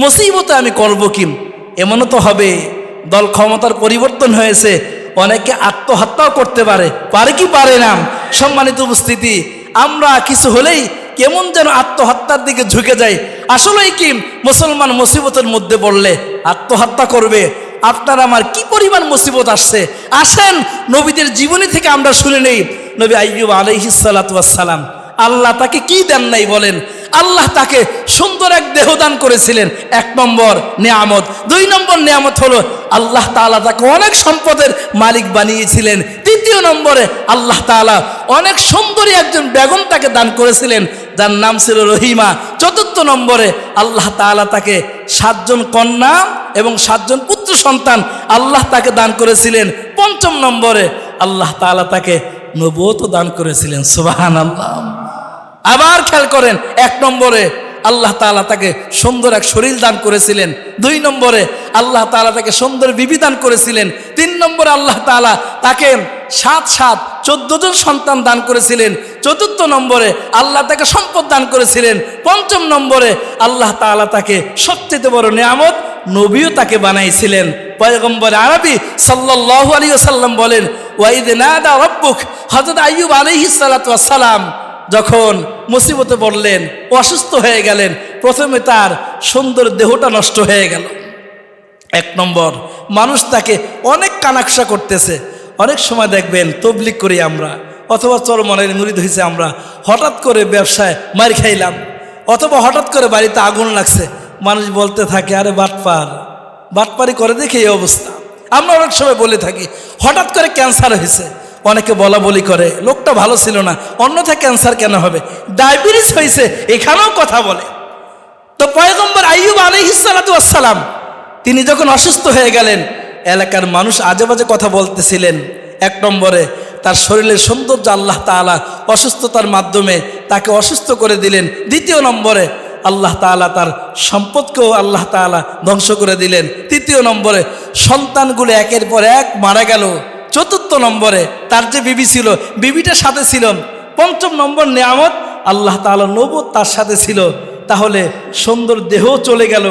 মুসিবতে আমি করব কি? এমনও তো হবে দল ক্ষমতার পরিবর্তন হয়েছে, অনেকে আত্মহত্যাও করতে পারে, পারে কি পারে না? সম্মানিত উপস্থিতি, আমরা কিছু হলেই কেমন যেন আত্মহত্যার দিকে ঝুঁকে যাই। আসলেই কি মুসলমান মুসিবতের মধ্যে পড়লে আত্মহত্যা করবে? আপনার আমার কি পরিমাণ মুসিবত আসছে, আসেন নবীদের জীবনী থেকে আমরা শুনে নেই। নবী আইয়ুব আলাইহিস সালাতু ওয়াস সালাম, আল্লাহ তাকে কি দেন নাই বলেন? আল্লাহ তাকে সুন্দর এক দেহ দান করেছিলেন, 1 নম্বর নিয়ামত। 2 নম্বর নিয়ামত হলো আল্লাহ তাআলা তাকে অনেক সম্পদের মালিক বানিয়েছিলেন। 3 নম্বরে আল্লাহ তাআলা অনেক সুন্দরী একজন বেগম তাকে দান করেছিলেন, যার নাম ছিল রহিমা। 4 নম্বরে আল্লাহ তাআলা তাকে 7 জন কন্যা এবং 7 জন পুত্র সন্তান আল্লাহ তাকে দান করেছিলেন। 5 নম্বরে আল্লাহ তাআলা তাকে নবুয়ত দান করেছিলেন। সুবহানাল্লাহ। আবার খেয়াল করেন, 1 নম্বরে আল্লাহ তাআলা তাকে সুন্দর এক শরীর দান করেছিলেন। 2 নম্বরে আল্লাহ তাআলা তাকে সুন্দর বিবি দান করেছিলেন। 3 নম্বরে আল্লাহ তাআলা তাকে 14 জন সন্তান দান করেছিলেন। 4 নম্বরে আল্লাহ তাকে সম্পদ দান করেছিলেন। 5 নম্বরে আল্লাহ তাআলা তাকে সবচেয়ে বড় নিয়ামত নবীও তাকে বানাইছিলেন। পয়গম্বর আরবি সাল্লাল্লাহু আলাইহি ওয়াসাল্লাম বলেন, ওয়াইদ নাদা রাব্বুক, হযরত আইয়ুব আলাইহিস সালাতু ওয়াস সালাম যখন মুসিবতে পড়লেন, অসুস্থ হয়ে গেলেন, প্রথমে তার সুন্দর দেহটা নষ্ট হয়ে গেল। 1 নম্বর, মানুষ তাকে অনেক কানাকশা করতেছে। অনেক সময় দেখবেন তবলিগ করি আমরা, অথবা চরমনের মুরিদ হয়েছে আমরা, হঠাৎ করে ব্যবসায় মার খাইলাম, অথবা হঠাৎ করে বাড়িতে আগুন লাগছে, মানুষ বলতে থাকে আরে বাটপার, বাটপারি করে দেখে এই অবস্থা। আমরা অনেক সময় বলে থাকি হঠাৎ করে ক্যান্সার হয়েছে, অনেকে বলা বলি করে লোকটা ভালো ছিল না, অন্যথায় ক্যান্সার কেন হবে, ডায়াবেটিস হয়েছে, এখানেও কথা বলে। তো পয়গম্বর আইয়ুব আলাইহিস সালাতু ওয়াস সালাম তিনি যখন অসুস্থ হয়ে গেলেন, এলাকার মানুষ আজে বাজে কথা বলতেছিলেন। 1 নম্বরে তার শরীরের সৌন্দর্য আল্লাহ তাআলা অসুস্থতার মাধ্যমে তাকে অসুস্থ করে দিলেন। 2 নম্বরে আল্লাহ তাআলা তার সম্পদকেও আল্লাহ তাআলা ধ্বংস করে দিলেন। 3 নম্বরে সন্তানগুলো একের পর এক মারা গেল। 4 নম্বরে তার যে বিবি ছিল, বিবিটা সাথে ছিল। 5 নম্বর নিয়ামত আল্লাহ তাআলা নবুয়ত তার সাথে ছিল। তাহলে সুন্দর দেহ চলে গেল,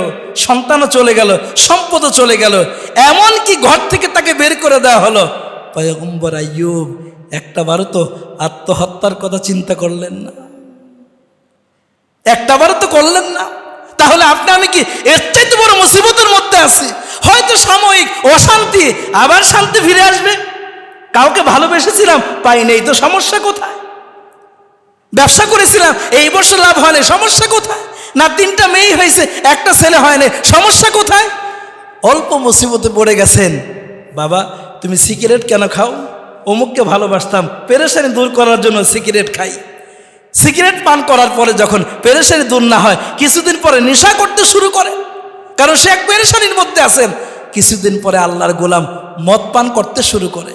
সন্তানও চলে গেল, সম্পদও চলে গেল, এমন কি ঘর থেকে তাকে বের করে দেওয়া হলো। পয়গম্বর আইয়ুব একটাবারও তো আত্মহত্যার কথা চিন্তা করলেন না, একটাবারও তো করলেন না। তাহলে আপনি আমি কি এর চাইতে বড় মুসিবতের মধ্যে আছি? হয়তো সাময়িক অশান্তি, আবার শান্তি ফিরে আসবে। কাউকে ভালোবেসেছিলাম, পাই নেই, তো সমস্যা কোথায়? ব্যবসা করেছিলাম, এই বছর লাভ হয়নি, সমস্যা কোথায়? না 3টা মেয়ে হয়েছে, 1টা ছেলে হয়নি, সমস্যা কোথায়? অল্প মুসিবতে পড়ে গেছেন, বাবা তুমি সিগারেট কেন খাও? অমুককে ভালোবাসতাম, পেরেশানি দূর করার জন্য সিগারেট খাই। সিগারেট পান করার পরে যখন পেরেশানি দূর না হয়, কিছুদিন পরে নেশা করতে শুরু করে, কারণ সে এক পেরেশানির মধ্যে আছেন। কিছুদিন পরে আল্লাহর গোলাম মদ পান করতে শুরু করে,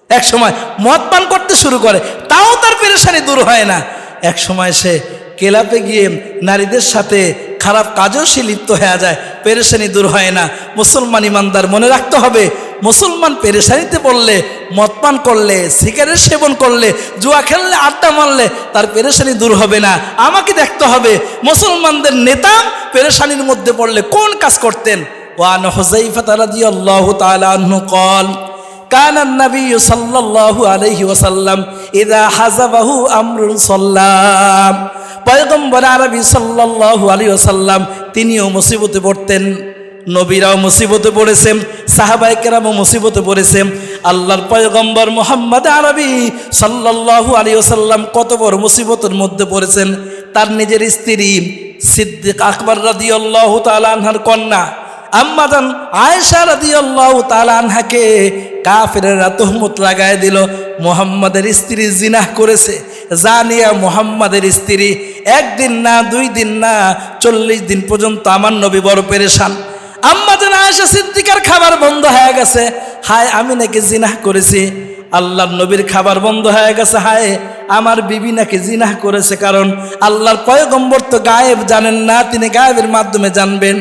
এক সময় মদ পান করতে শুরু করে, তাও তার পেরেশানি দূর হয় না। এক সময় সে ক্লাবে গিয়ে নারীদের সাথে খারাপ কাজেও সে লিপ্ত হয়ে যায়, পেরেশানি দূর হয় না। মুসলমান ইমানদার মনে রাখতে হবে, মুসলমান পেরেশানিতে পড়লে, মদ পান করলে, সিগারেট সেবন করলে, জুয়া খেললে, আড্ডা মারলে তার পেরেশানি দূর হবে না। আমাকে দেখতে হবে মুসলমানদের নেতা পেরেশানির মধ্যে পড়লে কোন কাজ করতেন। ওয়ান হুযাইফা রাদিয়াল্লাহু তাআলা আনহু قال كان النبي صلى الله عليه وسلم إذا حزبه أمر صلى। পয়গম্বর আরবি সাল্লাল্লাহু আলাইহি ওয়াসাল্লাম তিনিও মুসিবতে পড়তেন, নবীরাও মুসিবতে পড়েছেন, সাহাবায়ে কেরামও মুসিবতে পড়েছেন। আল্লাহর পয়গম্বর মুহাম্মদ আরবি সাল্লাল্লাহু আলাইহি ওয়াসাল্লাম কত বড় মুসিবতের মধ্যে পড়েছেন। তার নিজের স্ত্রী সিদ্দিক আকবর রাদিয়াল্লাহু তাআলা আনহার কন্যা আম্মাজান আয়েশা রাদিয়াল্লাহু তাআলা আনহাকে কাফেররা তহমত লাগায় দিল, মুহাম্মাদের স্ত্রী জিনাহ করেছে। জানিয়া মুহাম্মাদের স্ত্রী 1 দিন না 2 দিন না 40 দিন পর্যন্ত আমার নবী বড় পেরেশান। আম্মাজান আয়েশা সিদ্দিকার খাবার বন্ধ হয়ে গেছে, হায় আমি নাকি জিনাহ করেছি। আল্লাহর নবীর খাবার বন্ধ হয়ে গেছে, হায় আমার বিবি নাকি জিনাহ করেছে। কারণ আল্লাহর পয়গম্বর তো গায়েব জানেন না, তিনি গায়েবের মাধ্যমে জানবেন।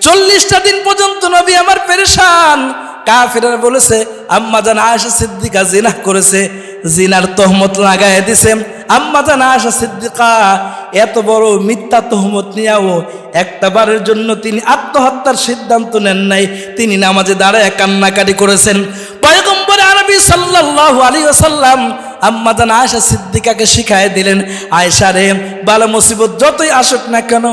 40টা দিন পর্যন্ত নবী আমার পেরেশান। কাফেররা বলেছে আম্মাজান আয়েশা সিদ্দিকা জিনাহ করেছে। জিনার তহমত লাগায় দিছে। আম্মা জান আয়েশা সিদ্দিকা এত বড় মিথ্যা তহমত নিয়েও একটা বারের জন্য তিনি আত্মহত্যার সিদ্ধান্ত নেন নাই, তিনি নামাজে দাঁড়ায় কান্নাকাটি করেছেন। পয়গম্বর আরবি সাল্লাল্লাহু আলাইহি ওয়াসাল্লাম আম্মা জান আয়েশা সিদ্দিকাকে শিখায় দিলেন, আয়েশা রে, বালা মুসিবত যতই আসুক না কেন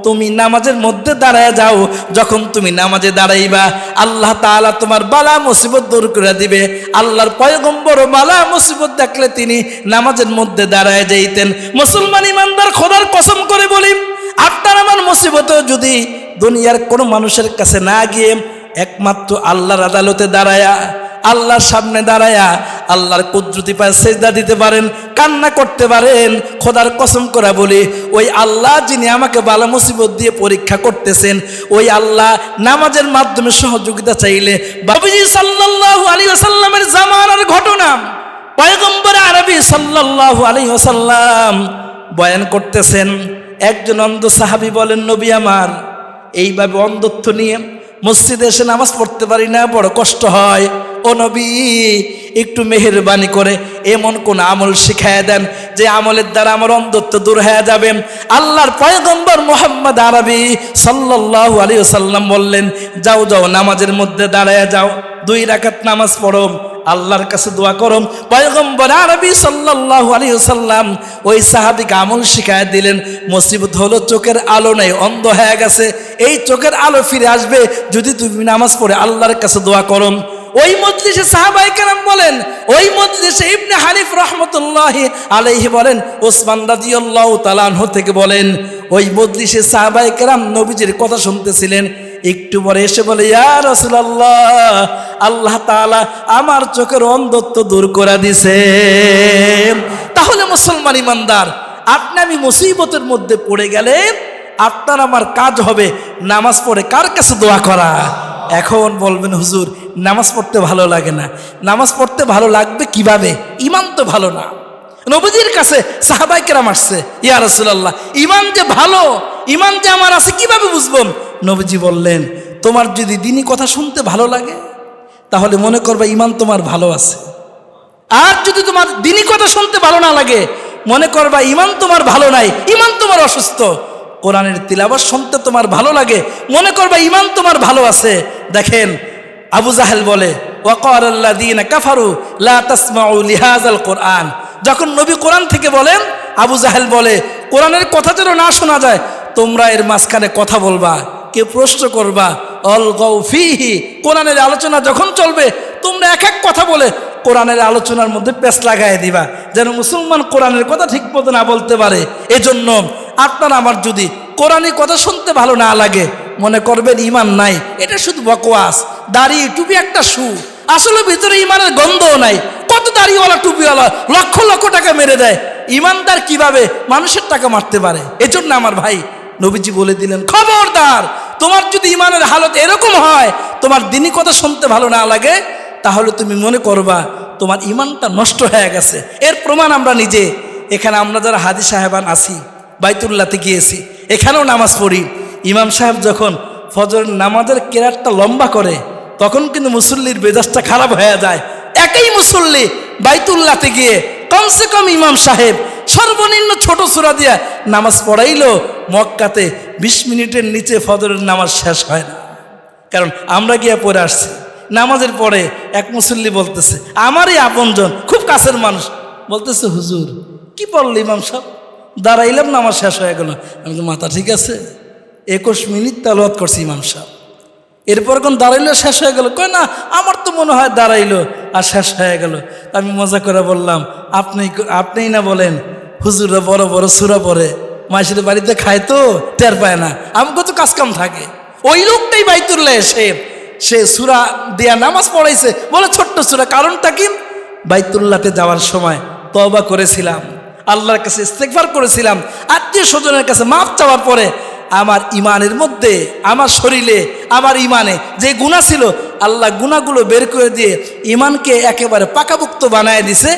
তুমি নামাজের মধ্যে দাঁড়ায় যাও। যখন তুমি নামাজে দাঁড়াইবা আল্লাহ তাআলা তোমার বালা মুসিবত দূর করে দিবে। আল্লাহর পয়গম্বর বালা মুসিবত দেখলে তিনি নামাজের মধ্যে দাঁড়ায় যাইতেন। মুসলমান ইমানদার খোদার কসম করে বলি, আপনার আমার মুসিবতেও যদি দুনিয়ার কোনো মানুষের কাছে না গিয়ে একমাত্র আল্লাহর আদালতে দাঁড়ায়া, আল্লাহর সামনে দাঁড়ায়া আল্লাহর কুদরতি পায়ে সেজদা দিতে পারেন, কান্না করতে পারেন, খোদার কসম করে বলি ওই আল্লাহ যিনি আমাকে বালা মুসিবত দিয়ে পরীক্ষা করতেছেন, ওই আল্লাহ নামাজের মাধ্যমে সহযোগিতা চাইলে। নবীজি সাল্লাল্লাহু আলাইহি ওয়াসাল্লামের জামানার ঘটনা পয়গম্বর আরবি সাল্লাল্লাহু আলাইহি ওয়াসাল্লাম বয়ান করতেছেন। একজন অন্ধ সাহাবী বলেন, নবী আমার এইভাবে অন্ধত্ব নিয়ে মসজিদে এসে নামাজ পড়তে পারি না, বড় কষ্ট হয়। ও নবী, একটু মেহেরবানি করে এমন কোন আমল শিখায় দেন যে আমলের দ্বারা আমার অন্ধত্ব দূর হয়ে যাবে। আল্লাহর পয়গম্বর মুহাম্মদ আরবি সাল্লাল্লাহু আলাইহি ওয়াসাল্লাম বললেন, যাও যাও নামাজের মধ্যে দাঁড়ায় যাও, 2 রাকাত নামাজ পড়ো, আল্লাহর কাছে দোয়া করো। পয়গম্বর আরবি সাল্লাল্লাহু আলাইহি ওয়াসাল্লাম ওই সাহাবীকে আমল শিখায় দিলেন। মুসিবত হলো চোখের আলো নেই, অন্ধ হয়ে গেছে। এই চোখের আলো ফিরে আসবে যদি তুমি নামাজ পড়ে আল্লাহর কাছে দোয়া করো। ওই মজলিসে সাহাবায়ে কেরাম বলেন, ওই মজলিসে ইবনে হানিফ রাহমাতুল্লাহি আলাইহি বলেন, ওসমান রাদিয়াল্লাহু তাআলা আনহু থেকে বলেন, ওই মজলিসে সাহাবায়ে কেরাম নবীজির কথা শুনতেছিলেন। একটু পরে এসে বলে, ইয়া রাসূলুল্লাহ, আল্লাহ তাআলা আমার চোখের অন্ধত্ব দূর করে দিছে। তাহলে মুসলমান ইমানদার, আপনি আমি মুসিবতের মধ্যে পড়ে গেলে আপনার আমার কাজ হবে নামাজ পড়ে কার কাছে দোয়া করা। এখন বলবেন, হুজুর নামাজ পড়তে ভালো লাগে না। নামাজ পড়তে ভালো লাগবে কিভাবে? ইমান তো ভালো না। নবীজির কাছে সাহাবায়ে কেরাম আসছে, ইয়া রাসূলুল্লাহ, ইমান যে ভালো, ইমান যে আমার আছে কিভাবে বুঝবো? নবীজি বললেন, তোমার যদি দ্বীনি কথা শুনতে ভালো লাগে তাহলে মনে করবে ইমান তোমার ভালো আছে। আর যদি তোমার দ্বীনি কথা শুনতে ভালো না লাগে মনে করবা ইমান তোমার ভালো নাই, ইমান তোমার অসুস্থ। কোরআনের তিলাওয়াত শুনতে তোমার ভালো লাগে মনে করবা ইমান তোমার ভালো আছে। দেখেন, আবু জাহেল বলে, ওয়াকালাল্লাযীনা কাফারু লা তাসমাউ লিহাযাল কোরআন। যখন নবী কোরআন থেকে বলেন, আবু জাহেল বলে, কোরআনের কথা যেন না শোনা যায়, তোমরা এর মাঝখানে কথা বলবা, কেউ প্রশ্ন করবা, অলগাউ ফিহি। কোরআনের আলোচনা যখন চলবে তোমরা এক এক কথা বলে কোরআনের আলোচনার মধ্যে পেঁচ লাগাই দিবা, যেন মুসলমান কোরআনের কথা ঠিক মতো না বলতে পারে। এজন্য আপনার আমার যদি কোরআনের কথা শুনতে ভালো না লাগে মনে করবেন ইমান নাই, এটা শুধু বকওয়াস। দাড়ি টুপি একটা শু, আসলে ভিতরে ইমানের গন্ধও নাই। কত দাড়িওয়ালা টুপিওয়ালা লক্ষ লক্ষ টাকা মেরে দেয়, ইমানদার কিভাবে মানুষের টাকা মারতে পারে? এজন্য আমার ভাই নবীজি বলে দিলেন, খবরদার, তোমার যদি ইমানের হালত এরকম হয় তোমার দ্বীনি কথা শুনতে ভালো না লাগে তাহলে তুমি মনে করবা তোমার ইমানটা নষ্ট হয়ে গেছে। এর প্রমাণ আমরা নিজে। এখানে আমরা যারা হাজি সাহেবান আছি, বাইতুল্লাহতে গিয়েছি, এখানেও নামাজ পড়ি। ইমাম সাহেব যখন ফজর নামাজের কেরাতটা লম্বা করে তখন কিন্তু মুসল্লির মেজাজটা খারাপ হয়ে যায়। একই মুসল্লি বাইতুল্লাহতে গিয়ে কমসে কম ইমাম সাহেব সর্বনিম্ন ছোট সূরা দিয়া নামাজ পড়াইলো, মক্কাতে 20 মিনিটের নিচে ফজরের নামাজ শেষ হয় না। কারণ আমরা গিয়ে পড়ে আসছি। নামাজের পরে এক মুসল্লি বলতেছে, আমারই আপনজন, খুব কাছের মানুষ, বলতেছে, হুজুর কি পড়ল ইমাম সাহেব? দাঁড়াইলাম, নামাজ শেষ হয়ে গেল। আমি তো, মাথা ঠিক আছে? 21 মিনিট তেলাওয়াত করছি ইমাম সাহেব, এরপর কোন দাঁড়াইলো শেষ হয়ে গেল? কয় না, আমার তো মনে হয় দাঁড়াইলো আর শেষ হয়ে গেল। আমি মজা করে বললাম, আপনিই না বলেন হুজুররা বড় বড় সূরা পড়ে, মায়ের বাড়িতে খায় তো টের পায় না, আমাকে তো কাজকাম থাকে। ওই লোকটাই বাইতুল্লাহ এসে সে সূরা দিয়া নামাজ পড়াইছে, বলে ছোট্ট সূরা। কারণটা কি? বাইতুল্লাহতে যাওয়ার সময় তওবা করেছিলাম, আল্লাহর কাছে ইস্তেগফার করেছিলাম, আত্মীয় স্বজনের কাছে মাফ চাওয়ার পরে আমার ইমানের মধ্যে, আমার শরীরে, আমার ইমানে যে গুনাহ ছিল আল্লাহ গুনাহগুলো বের করে দিয়ে ইমানকে একেবারে পাকাপোক্ত বানায় দিছে।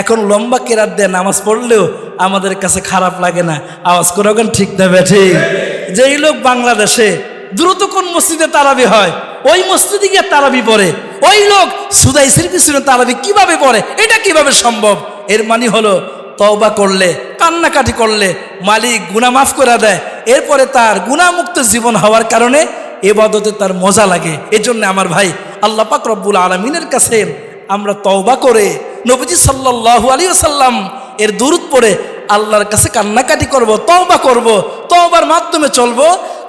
এখন লম্বা কেরাত দিয়ে নামাজ পড়লেও আমাদের কাছে খারাপ লাগে না। আওয়াজ করে ঠিক না বেঠিক? যেই লোক বাংলাদেশে দ্রুত কোন মসজিদে তারাবি হয় ওই মসজিদে গিয়ে তারাবি পড়ে, ওই লোক সুদাইসের পিছনে তারাবি কিভাবে পড়ে, এটা কিভাবে সম্ভব? এর মানে হলো তওবা করলে, কান্নাকাটি করলে মালিক গুনাহ মাফ করে দেয়, এরপরে তার গুনাহমুক্ত জীবন হওয়ার কারণে ইবাদতে তার মজা লাগে। এজন্য আমার ভাই, আল্লাহ পাক রব্বুল আলামিনের কাছে আমরা তওবা করে নবীজি সাল্লাল্লাহু আলাইহি ওয়াসাল্লাম এর দুরূদ পড়ে আল্লাহর কাছে কান্নাকাটি করব, তওবা করব, তওবার মাধ্যমে চলবো,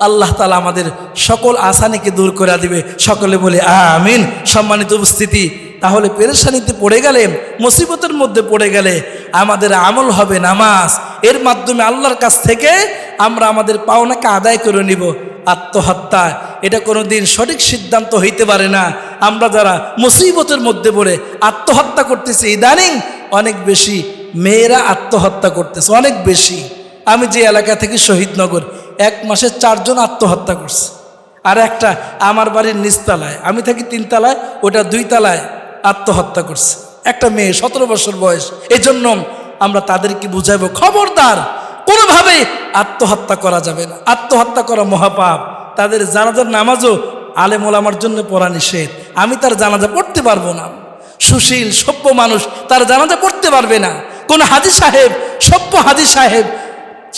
আল্লাহ তাআলা আমাদের সকল আসানিকে দূর করে দিবে। সকলে বলে আমিন। সম্মানিত উপস্থিতি, তাহলে পেরেশানিতে পড়ে গেলে, মুসিবতের মধ্যে পড়ে গেলে আমাদের আমল হবে নামাজ, এর মাধ্যমে আল্লাহর কাছ থেকে আমরা আমাদের পাওনাকে আদায় করে নিব। আত্মহত্যা এটা কোনো দিন সঠিক সিদ্ধান্ত হইতে পারে না। আমরা যারা মুসিবতের মধ্যে পড়ে আত্মহত্যা করতেছি, ইদানিং অনেক বেশি মেয়েরা আত্মহত্যা করতেছে, অনেক বেশি। আমি যে এলাকা থেকে শহীদনগর, 1 মাসে 4 জন আত্মহত্যা করছে। আর একটা আমার বাড়ির নিচতলায়, আমি থাকি 3 তলায়, ওটা 2 তলায় আত্মহত্যা করছে একটা মেয়ে, 17 বছর বয়স। এই জন্য আমরা তাদেরকে বুঝাইব, খবরদার কোনোভাবেই আত্মহত্যা করা যাবে না, আত্মহত্যা করা মহাপাপ। তাদের জানাজার নামাজও আলেম ওলামার জন্য পড়া নিষেধ। আমি তার জানাজা পড়তে পারবো না, সুশীল সভ্য মানুষ তার জানাজা পড়তে পারবে না। কোন হাজী সাহেব, সভ্য হাজী সাহেব,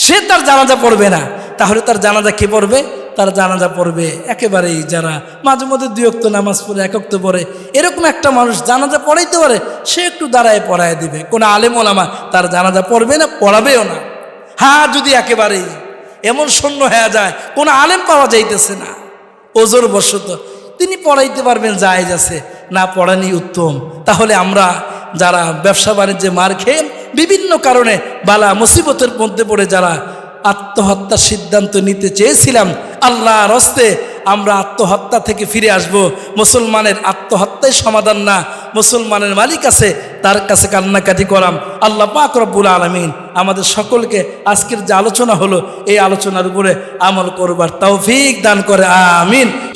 সে তার জানাজা পড়বে না। তাহলে তার জানাজা কে পড়বে? তার জানাজা পড়বে একেবারেই যারা মাঝে মধ্যে 2 ওয়াক্ত নামাজ পড়ে, 1 ওয়াক্ত পড়ে, এরকম একটা মানুষ জানাজা পড়াইতে পারে, সে একটু দাঁড়ায় পড়ায় দিবে। কোনো আলেম ওলামা তার জানাজা পড়বে না, পড়াবেও না। হ্যাঁ, যদি একেবারেই এমন শূন্য হয়ে যায়, কোনো আলেম পাওয়া যাইতেছে না, ওজোর বশত তিনি পড়াইতে পারবেন, জায়েজ আছে, না পড়ানি উত্তম। তাহলে আমরা যারা ব্যবসা বাণিজ্যে মার খেয়ে বিভিন্ন কারণে বালা মুসিবতের মধ্যে পড়ে যারা আত্মহত্যার সিদ্ধান্ত নিতে চেয়েছিলাম, আল্লাহর হস্তে আমরা আত্মহত্যা থেকে ফিরে আসব। মুসলমানের আত্মহত্যাই সমাধান না, মুসলমানের মালিক আছে, তার কাছে কান্নাকাটি করাম। আল্লাহ পাক রব্বুল আলামিন আমাদের সকলকে আজকের যে আলোচনা হলো, এই আলোচনার উপরে আমল করবার তৌফিক দান করে, আমিন।